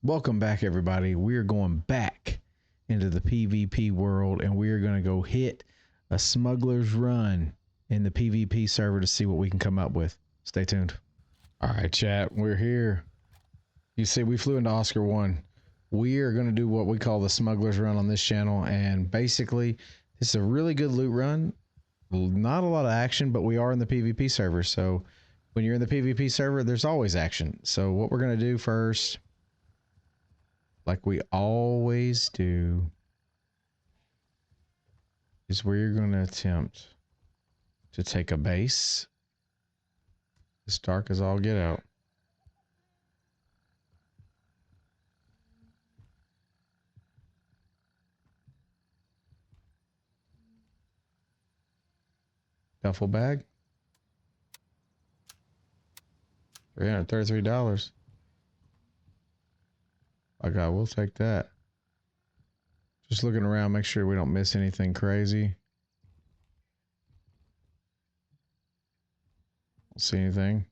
Welcome back, everybody. We're going back into the PvP world, and we're going to go hit a smuggler's run in the PvP server to see what we can come up with. Stay tuned. All right, chat, we're here. You see, we flew into Oscar 1. We are going to do what we call the smuggler's run on this channel, and basically, it's a really good loot run. Not a lot of action, but we are in the PvP server, so when you're in the PvP server, there's always action. So what we're going to do first, like we always do, is we're going to attempt to take a base as dark as all get out. Duffel bag. $333. My God, we'll take that. Just looking around, make sure we don't miss anything crazy. Don't see anything.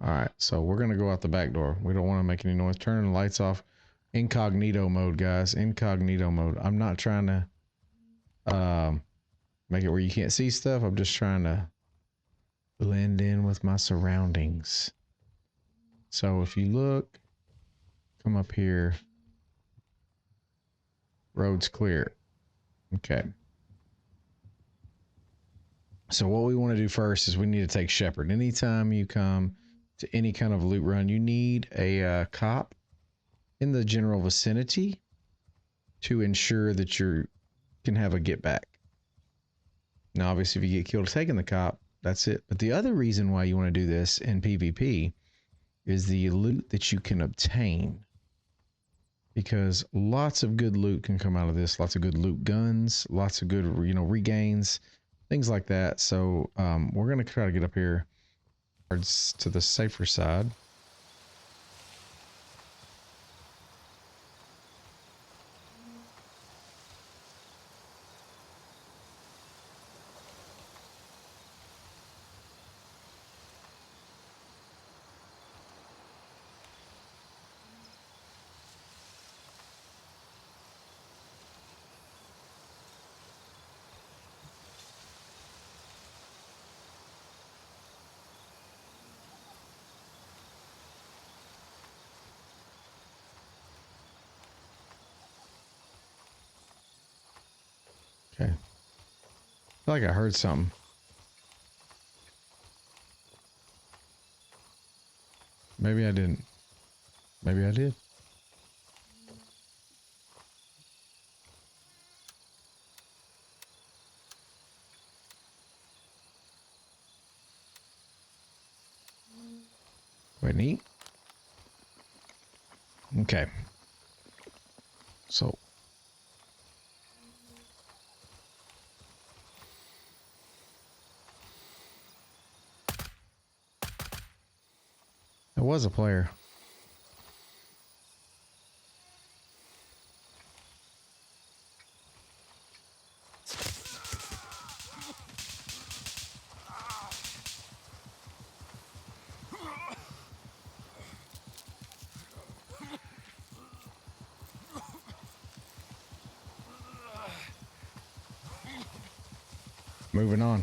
All right, so we're gonna go out the back door. We don't want to make any noise. Turn the lights off. Incognito mode, guys. Incognito mode. I'm not trying to make it where you can't see stuff. I'm just trying to blend in with my surroundings. So if you look, come up here. Road's clear. Okay. So what we want to do first is we need to take Shepherd. Anytime you come to any kind of loot run, you need a cop in the general vicinity to ensure that you can have a get back. Now, obviously, if you get killed taking the cop, that's it. But the other reason why you want to do this in PvP is the loot that you can obtain. Because lots of good loot can come out of this. Lots of good loot guns, lots of good, regains, things like that. So we're going to try to get up here to the safer side. Okay. I feel like I heard something. Maybe I didn't. Maybe I did. Quite neat. Okay. So there was a player. Moving on.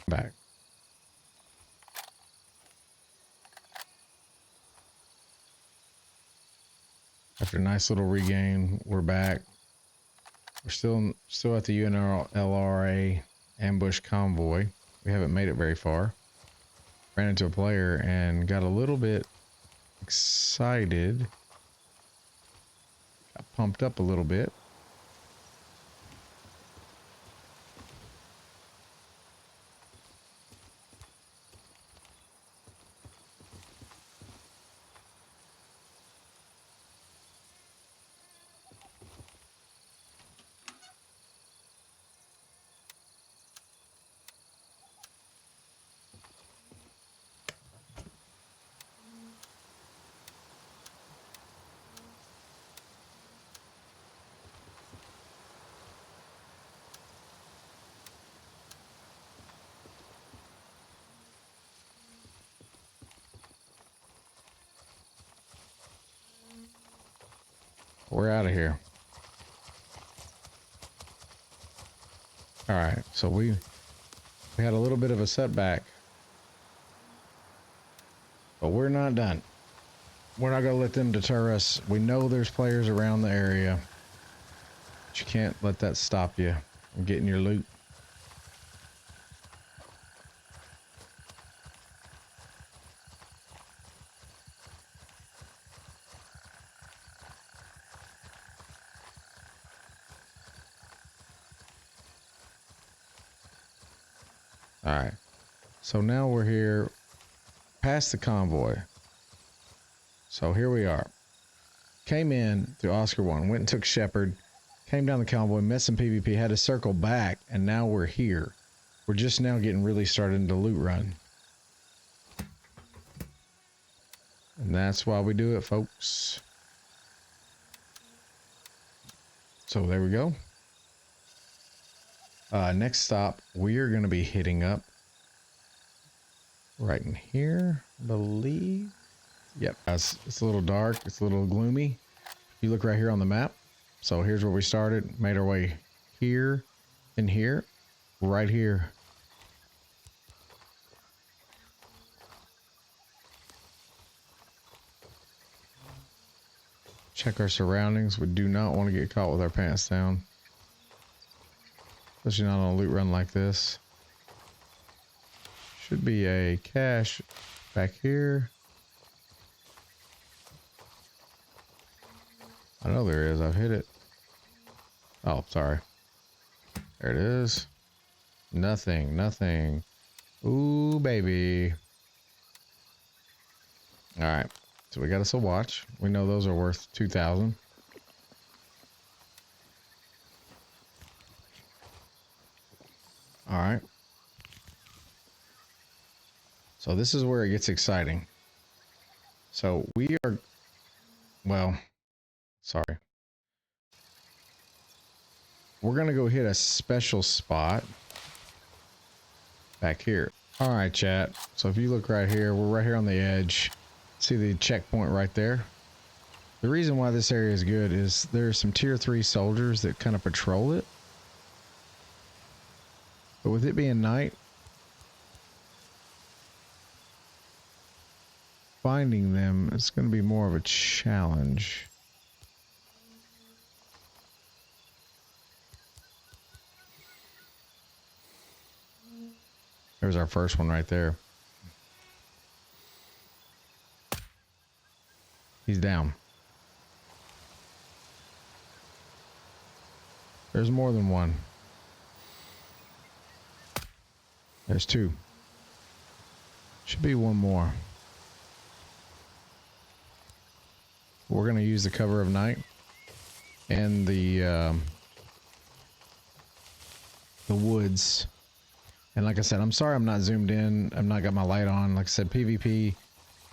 Back. After a nice little regain, we're back. We're still at the UNLRA ambush convoy. We haven't made it very far. Ran into a player and got a little bit excited. Got pumped up a little bit. We're out of here. All right, so we had a little bit of a setback, but we're not done. We're not gonna let them deter us. We know there's players around the area, but you can't let that stop you from getting your loot. All right, so now we're here past the convoy. So here we are. Came in through Oscar 1, went and took Shepherd, came down the convoy, met some PvP, had to circle back, and now we're here. We're just now getting really started to loot run. And that's why we do it, folks. So there we go. Next stop, we are going to be hitting up right in here, I believe. Yep, it's a little dark. It's a little gloomy. You look right here on the map. So here's where we started. Made our way here and here. Right here. Check our surroundings. We do not want to get caught with our pants down. Especially not on a loot run like this. Should be a cache back here. I know there is. I've hit it. Oh, sorry. There it is. Nothing. Nothing. Ooh, baby. All right. So we got us a watch. We know those are worth 2,000. All right. So this is where it gets exciting. So we are, well, sorry. We're going to go hit a special spot back here. All right, chat. So if you look right here, we're right here on the edge. See the checkpoint right there? The reason why this area is good is there's some tier 3 soldiers that kind of patrol it. But with it being night, finding them is going to be more of a challenge. There's our first one right there. He's down. There's more than one. There's two. Should be one more. We're going to use the cover of night and the woods. And like I said, I'm sorry I'm not zoomed in. I'm not got my light on. Like I said, PvP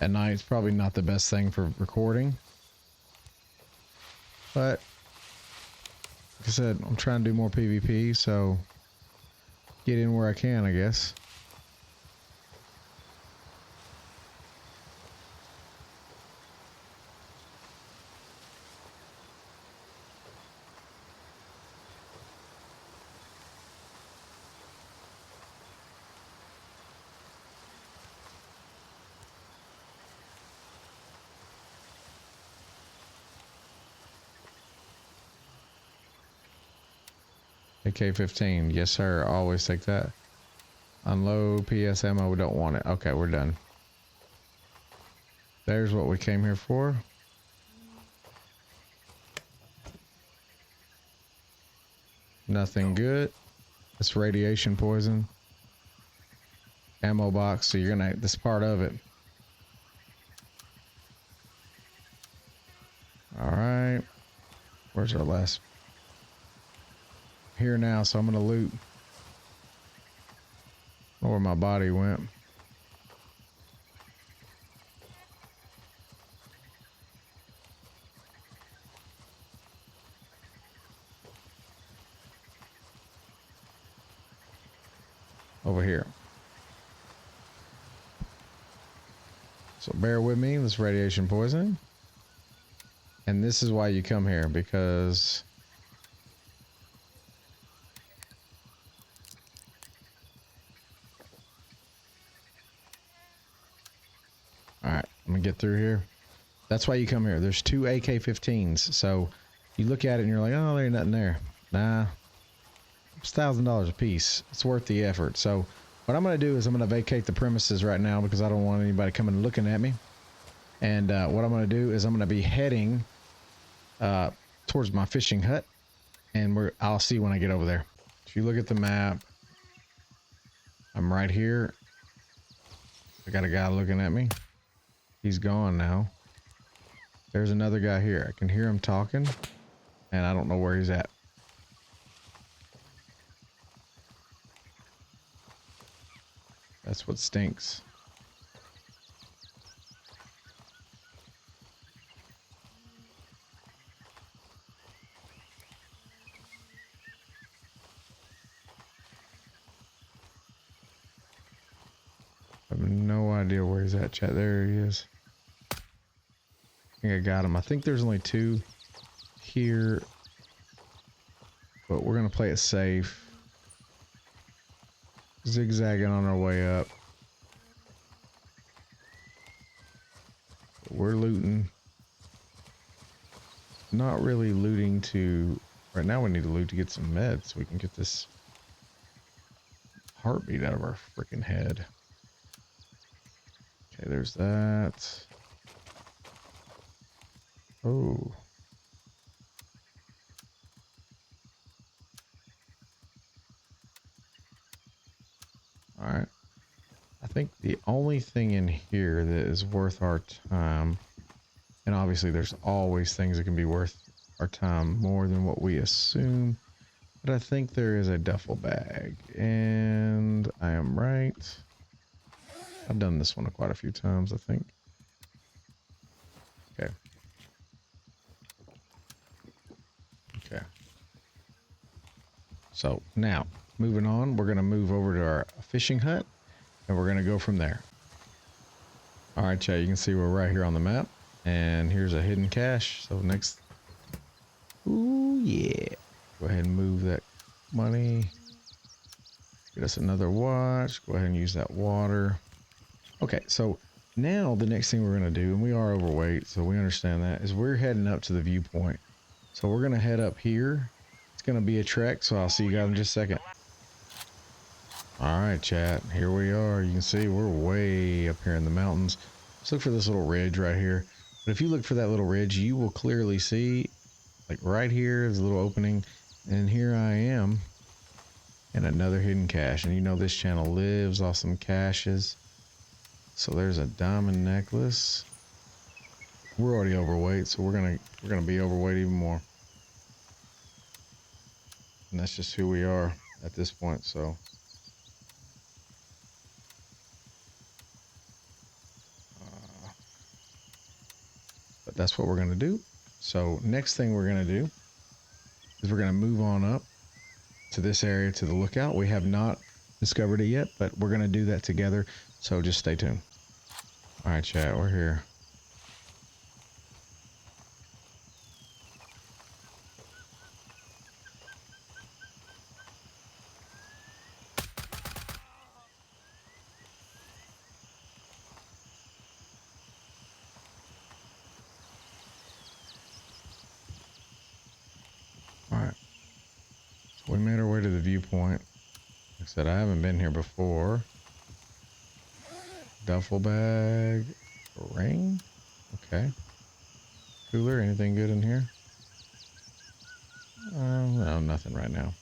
at night is probably not the best thing for recording. But like I said, I'm trying to do more PvP, so get in where I can, I guess. AK-15, yes sir, always take that. Unload PS ammo, we don't want it. Okay, we're done. There's what we came here for. Nothing good. It's radiation poison. Ammo box, so you're gonna, this part of it. Alright. Where's our last? Here now, so I'm gonna loot. Know where my body went. Over here. So bear with me, this radiation poisoning. And And this is why you come here, because all right, I'm gonna get through here. That's why you come here. There's 2 AK-15s. So you look at it and you're like, oh, there ain't nothing there. Nah, it's $1,000 a piece. It's worth the effort. So what I'm going to do is I'm going to vacate the premises right now because I don't want anybody coming and looking at me. And what I'm going to do is I'm going to be heading towards my fishing hut, and I'll see when I get over there. If you look at the map, I'm right here. I got a guy looking at me. He's gone now. There's another guy here. I can hear him talking, and I don't know where he's at. That's what stinks. I have no idea where he's at, chat. There he is. I think I got him. I think there's only 2 here, but we're going to play it safe. Zigzagging on our way up. We're looting. Not really looting to... Right now we need to loot to get some meds so we can get this heartbeat out of our freaking head. Okay, there's that. Oh. Alright. I think the only thing in here that is worth our time, and obviously there's always things that can be worth our time more than what we assume, but I think there is a duffel bag, and I am right. I've done this one quite a few times, I think. Okay. Okay. So now, moving on, we're going to move over to our fishing hut, and we're going to go from there. All right, chat, you can see we're right here on the map, and here's a hidden cache. So next, ooh, yeah. Go ahead and move that money. Get us another watch. Go ahead and use that water. Okay, so now the next thing we're going to do, and we are overweight, so we understand that, is we're heading up to the viewpoint. So we're going to head up here. It's going to be a trek, so I'll see you guys in just a second. All right, chat, here we are. You can see we're way up here in the mountains. Let's look for this little ridge right here. But if you look for that little ridge, you will clearly see, like right here is a little opening, and here I am in another hidden cache. And you know this channel lives off some caches. So there's a diamond necklace. We're already overweight, so we're gonna be overweight even more. And that's just who we are at this point, so. But that's what we're gonna do. So next thing we're gonna do is we're gonna move on up to this area to the lookout. We have not discovered it yet, but we're gonna do that together. So just stay tuned. All right, chat, we're here. All right, so we made our way to the viewpoint. Like I said, I haven't been here before. Duffel bag, ring, okay. Cooler, anything good in here? No, nothing right now.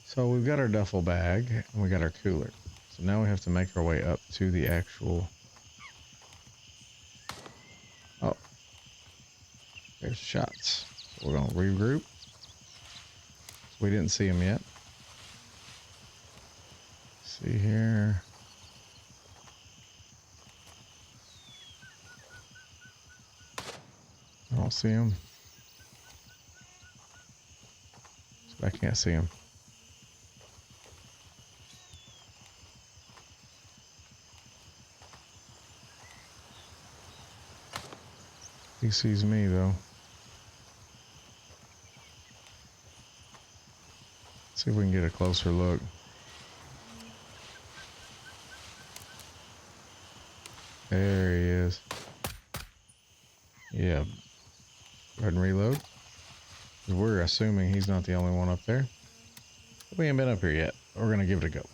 So we've got our duffel bag and we got our cooler. So now we have to make our way up to the actual... Oh, there's shots. So we're gonna regroup. We didn't see him yet. See here. I don't see him. So I can't see him. He sees me though. See if we can get a closer look. There he is. Yeah. Go ahead and reload. We're assuming he's not the only one up there. We ain't been up here yet. We're gonna give it a go.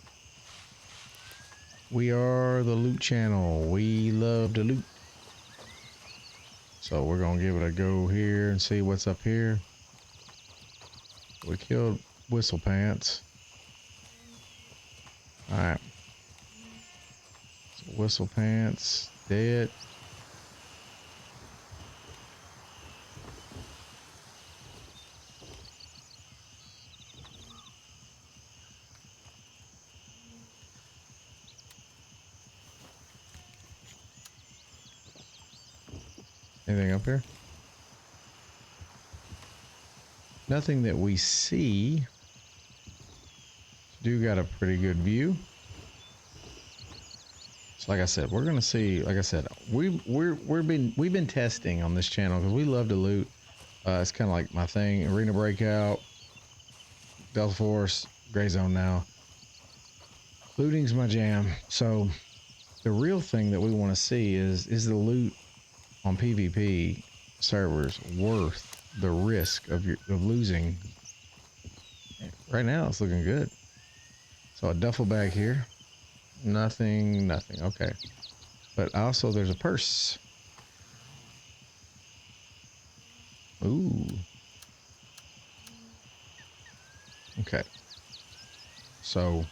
We are the loot channel. We love to loot. So we're gonna give it a go here and see what's up here. We killed Whistle Pants. Alright. So Whistle Pants dead. Anything up here? Nothing that we see. Do got a pretty good view. So like I said, we're gonna see. Like I said, we've been testing on this channel because we love to loot. It's kind of like my thing. Arena Breakout, Delta Force, Gray Zone now. Looting's my jam. So the real thing that we want to see is the loot on PvP servers worth the risk of losing? Right now it's looking good. So a duffel bag here. Nothing. Okay. But also there's a purse. Ooh. Okay. So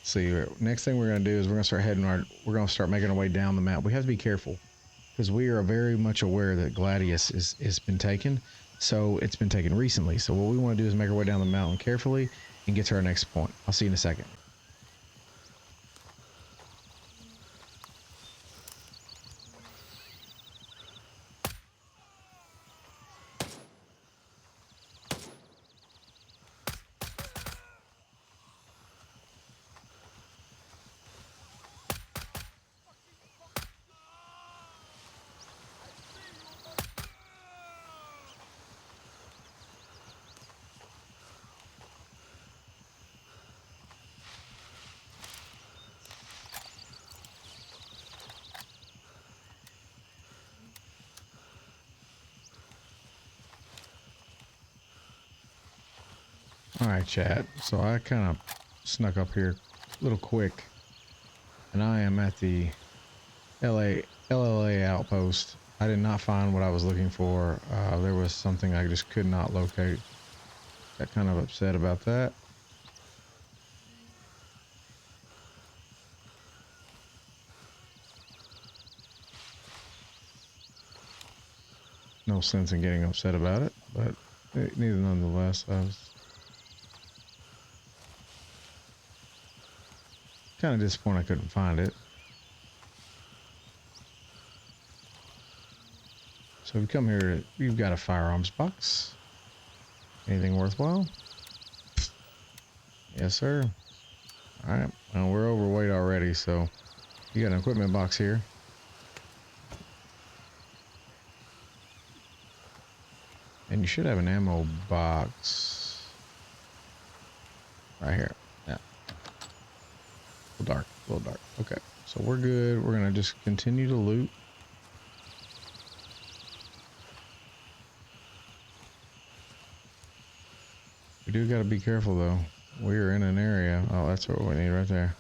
see, next thing we're gonna do is we're gonna start making our way down the map. We have to be careful because we are very much aware that Gladius is been taken. So it's been taken recently. So what we want to do is make our way down the mountain carefully and get to our next point. I'll see you in a second. All right, chat. So I kind of snuck up here a little quick, and I am at the LLA outpost. I did not find what I was looking for. There was something I just could not locate. Got kind of upset about that. No sense in getting upset about it, but neither nonetheless. I was kind of disappointed I couldn't find it. So we come here, you've got a firearms box. Anything worthwhile? Yes, sir. All right, well, we're overweight already, so you got an equipment box here. And you should have an ammo box right here. Yeah. A little dark. Okay, so we're good. We're gonna just continue to loot. We do gotta be careful though. We're in an area. Oh, that's what we need right there.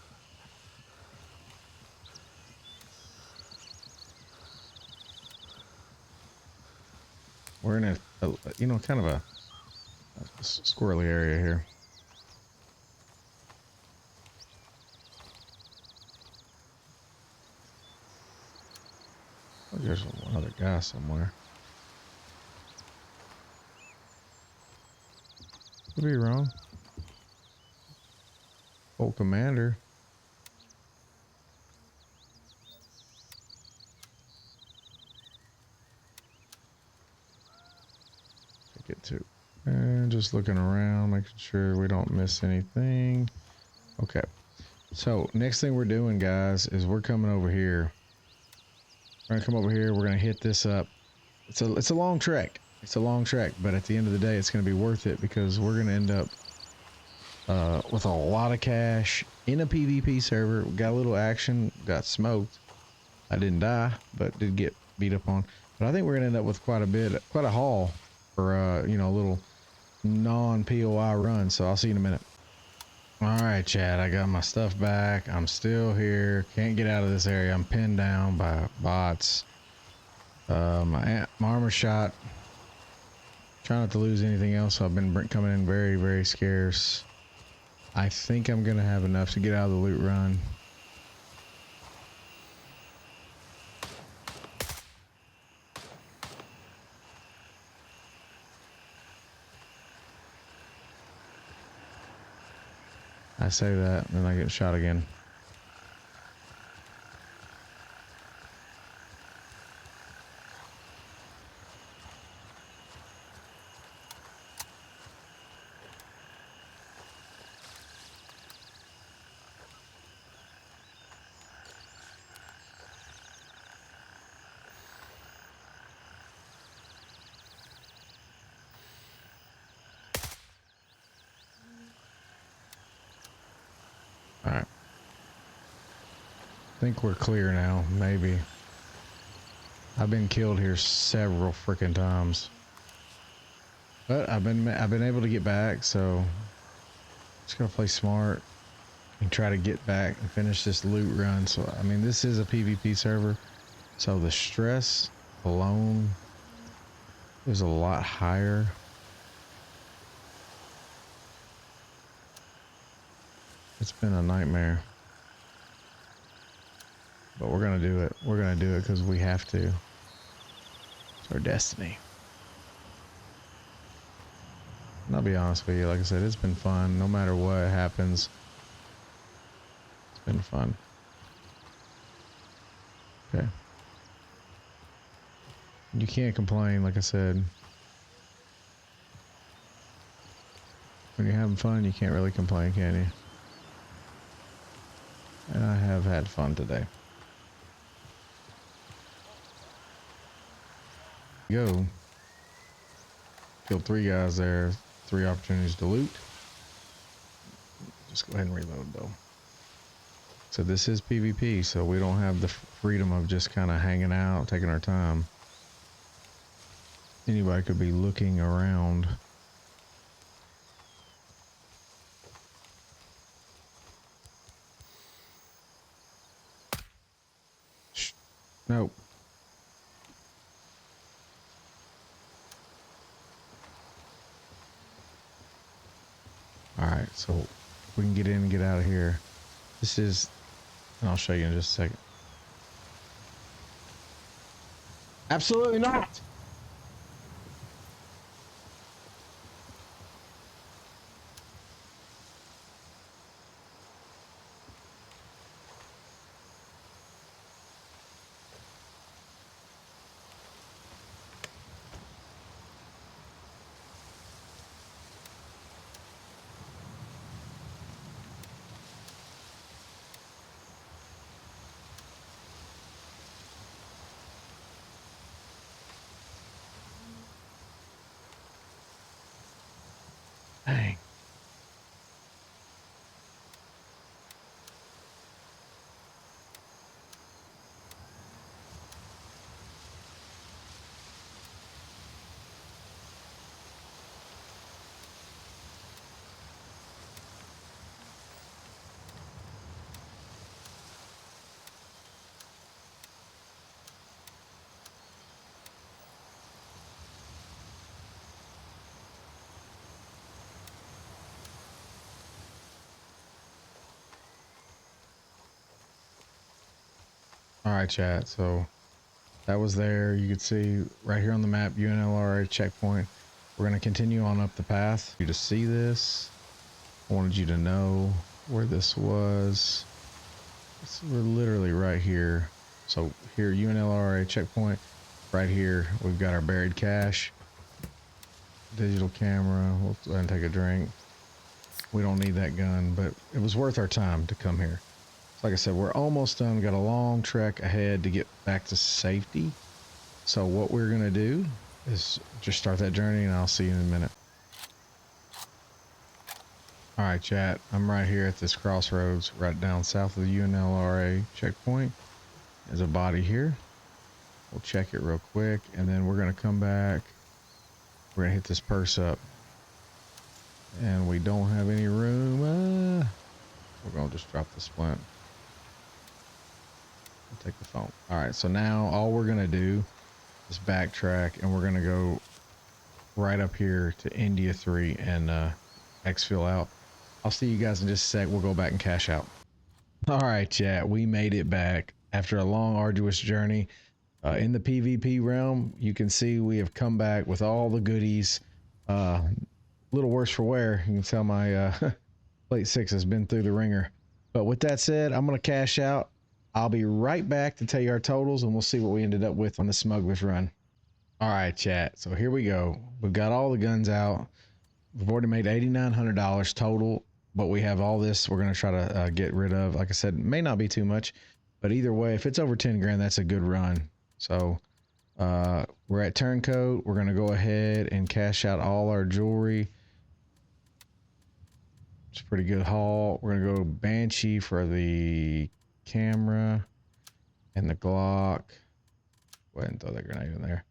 We're in a you know, kind of a squirrely area here. Oh, there's another guy somewhere. Could be wrong. Old commander. Take it to. And just looking around, making sure we don't miss anything. Okay. So next thing we're doing, guys, is we're coming over here. We're gonna come over here. We're gonna hit this up. It's a long trek. It's a long trek, but at the end of the day, it's gonna be worth it because we're gonna end up with a lot of cash in a PvP server. We got a little action. Got smoked. I didn't die, but did get beat up on. But I think we're gonna end up with quite a haul for you know, a little non-POI run. So I'll see you in a minute. All right, Chad, I got my stuff back. I'm still here. Can't get out of this area. I'm pinned down by bots. My armor shot. Trying not to lose anything else. So I've been coming in very, very scarce. I think I'm gonna have enough to get out of the loot run. I say that, and then I get shot again. All right. I think we're clear now, maybe. I've been killed here several freaking times. But I've been able to get back, so just gonna play smart and try to get back and finish this loot run. So I mean, this is a PvP server, so the stress alone is a lot higher. It's been a nightmare. But we're gonna do it. We're gonna do it because we have to. It's our destiny. And I'll be honest with you, like I said, it's been fun. No matter what happens, it's been fun. Okay. You can't complain, like I said. When you're having fun, you can't really complain, can you? And I have had fun today. Go. Killed 3 guys there. 3 opportunities to loot. Just go ahead and reload though. So this is PvP, so we don't have the freedom of just kind of hanging out, taking our time. Anybody could be looking around. Nope. Alright, so we can get in and get out of here. This is, and I'll show you in just a second. Absolutely not! Dang. Alright, chat, so that was there. You could see right here on the map, UNLRA checkpoint. We're going to continue on up the path. You to see this. I wanted you to know where this was. We're literally right here. So here, UNLRA checkpoint. Right here, we've got our buried cache. Digital camera. We'll go ahead and take a drink. We don't need that gun, but it was worth our time to come here. So like I said, we're almost done. Got a long trek ahead to get back to safety. So what we're going to do is just start that journey, and I'll see you in a minute. All right, chat. I'm right here at this crossroads, right down south of the UNLRA checkpoint. There's a body here. We'll check it real quick, and then we're going to come back. We're going to hit this purse up. And we don't have any room. We're going to just drop the splint. I'll take the phone. All right, so now all we're going to do is backtrack, and we're going to go right up here to India 3 and exfil out. I'll see you guys in just a sec. We'll go back and cash out. All right, chat. We made it back after a long, arduous journey. In the PvP realm, you can see we have come back with all the goodies. Little worse for wear. You can tell my plate 6 has been through the ringer. But with that said, I'm going to cash out. I'll be right back to tell you our totals, and we'll see what we ended up with on the smuggler's run. All right, chat. So here we go. We've got all the guns out. We've already made $8,900 total, but we have all this we're going to try to get rid of. Like I said, it may not be too much, but either way, if it's over 10 grand, that's a good run. So we're at Turncoat. We're going to go ahead and cash out all our jewelry. It's a pretty good haul. We're going to go Banshee for the camera and the Glock. Go ahead and throw that grenade in there.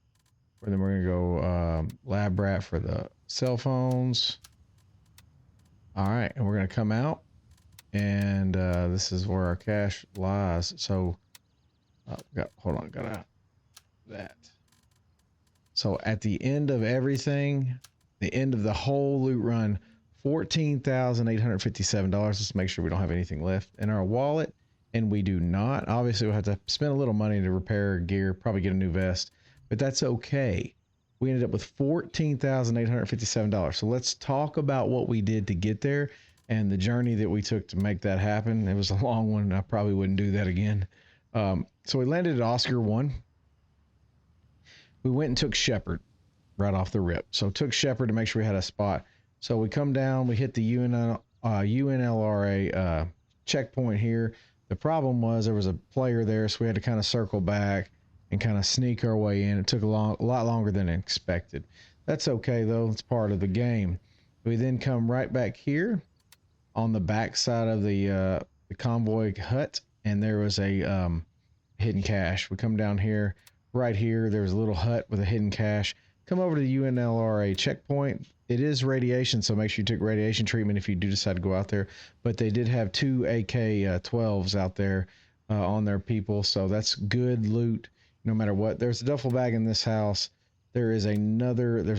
And then we're going to go Lab Rat for the cell phones. All right. And we're going to come out. And this is where our cash lies. So, hold on. Got that. So at the end of everything, the end of the whole loot run, $14,857. Let's make sure we don't have anything left in our wallet, and we do not. Obviously, we'll have to spend a little money to repair gear, probably get a new vest, but that's okay. We ended up with $14,857. So let's talk about what we did to get there and the journey that we took to make that happen. It was a long one, and I probably wouldn't do that again. So we landed at Oscar 1. We went and took Shepherd right off the rip. So took Shepherd to make sure we had a spot. So we come down, we hit the UNLRA checkpoint here. The problem was there was a player there, so we had to kind of circle back and kind of sneak our way in. It took a lot longer than expected. That's okay, though. It's part of the game. We then come right back here on the back side of the convoy hut, and there was a hidden cache. We come down here. Right here, there was a little hut with a hidden cache. Come over to the UNLRA checkpoint. It is radiation, so make sure you take radiation treatment if you do decide to go out there. But they did have 2 AK-12s out there on their people, so that's good loot no matter what. There's a duffel bag in this house. There's a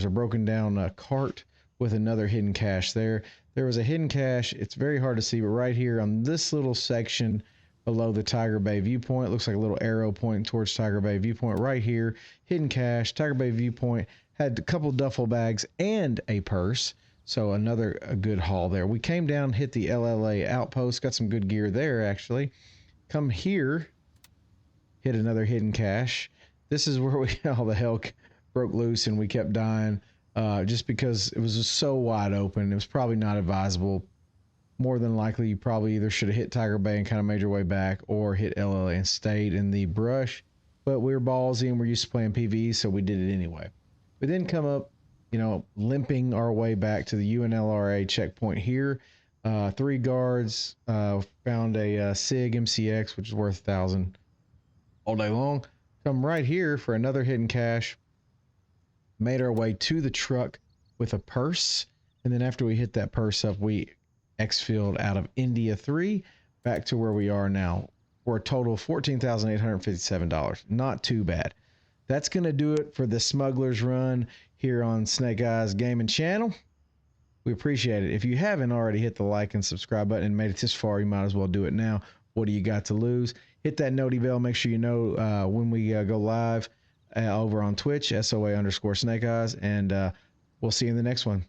broken down cart with another hidden cache there. There was a hidden cache. It's very hard to see, but right here on this little section below the Tiger Bay viewpoint, looks like a little arrow pointing towards Tiger Bay viewpoint right here. Hidden cache, Tiger Bay viewpoint, had a couple duffel bags and a purse. So a good haul there. We came down, hit the LLA outpost, got some good gear there actually. Come here, hit another hidden cache. This is where all the hell broke loose and we kept dying just because it was just so wide open. It was probably not advisable. More than likely, you probably either should have hit Tiger Bay and kind of made your way back or hit LLA and stayed in the brush. But we were ballsy and we're used to playing PvE, so we did it anyway. We then come up, limping our way back to the UNLRA checkpoint here. 3 guards found a SIG MCX, which is worth 1,000 all day long. Come right here for another hidden cache. Made our way to the truck with a purse. And then after we hit that purse up, we exfilled out of India 3 back to where we are now for a total of $14,857. Not too bad. That's going to do it for the Smuggler's Run here on Snake Eyes Gaming Channel. We appreciate it. If you haven't already hit the like and subscribe button and made it this far, you might as well do it now. What do you got to lose? Hit that noti bell. Make sure you know when we go live over on Twitch, SOA_Snake Eyes, and we'll see you in the next one.